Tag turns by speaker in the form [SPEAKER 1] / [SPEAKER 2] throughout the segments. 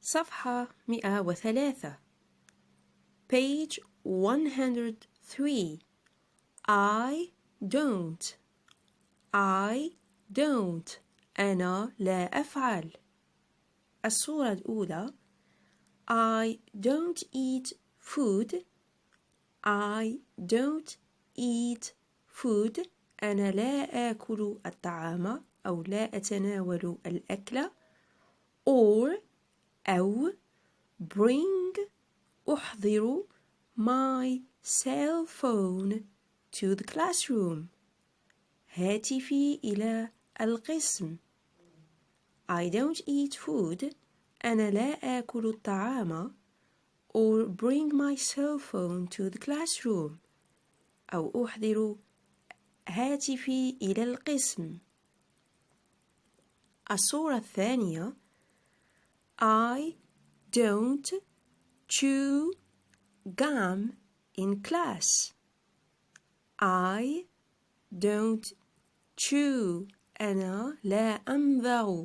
[SPEAKER 1] صفحة 103 page 103 I don't أنا لا أفعل. الصورة الأولى I don't eat food. I don't eat food. أنا لا آكل الطعام أو لا أتناول الأكل. أو bring أحضر my cell phone to the classroom. هاتفي إلى القسم. I don't eat food. أنا لا آكل الطعام. Or bring my cell phone to the classroom. أو أحضر هاتفي إلى القسم. الصورة الثانية I don't chew gum in class. I don't chew أنا لا أمضغ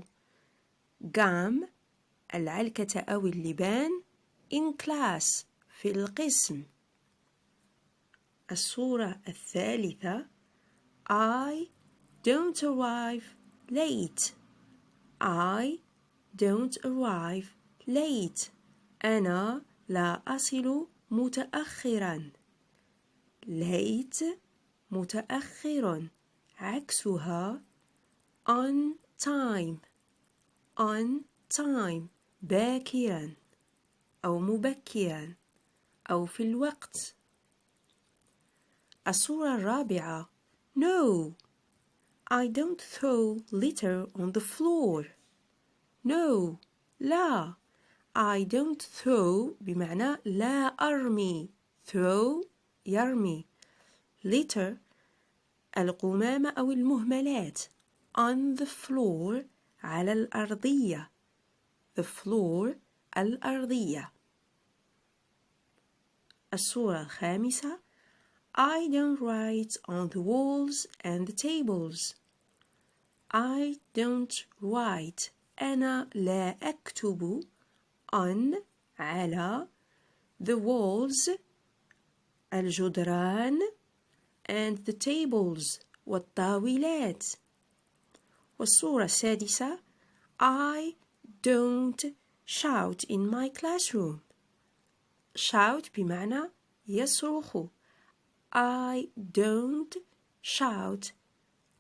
[SPEAKER 1] gum العلكة أو اللبان in class في القسم. الصورة الثالثة I don't arrive late. I don't arrive late. أنا لا أصل متأخرا. late متأخر عكسها on time. on time باكرا أو مبكرا أو في الوقت. الصورة الرابعة No, I don't throw litter on the floor. No, لا. I don't throw بمعنى لا أرمي. throw يرمي. litter القمامة أو المهملات. on the floor على الأرضية. the floor الأرضية. الصورة الخامسة I don't write on the walls and the tables. I don't write أنا لا أكتب on على the walls الجدران and the tables والطاولات. والصورة السادسة I don't shout in my classroom. shout بمعنى يصرخ. I don't shout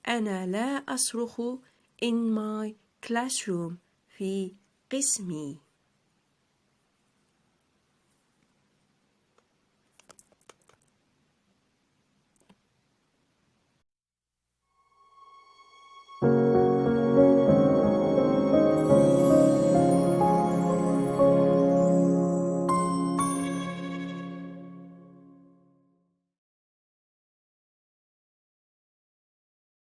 [SPEAKER 1] أنا لا أصرخ in my classroom في قسمي.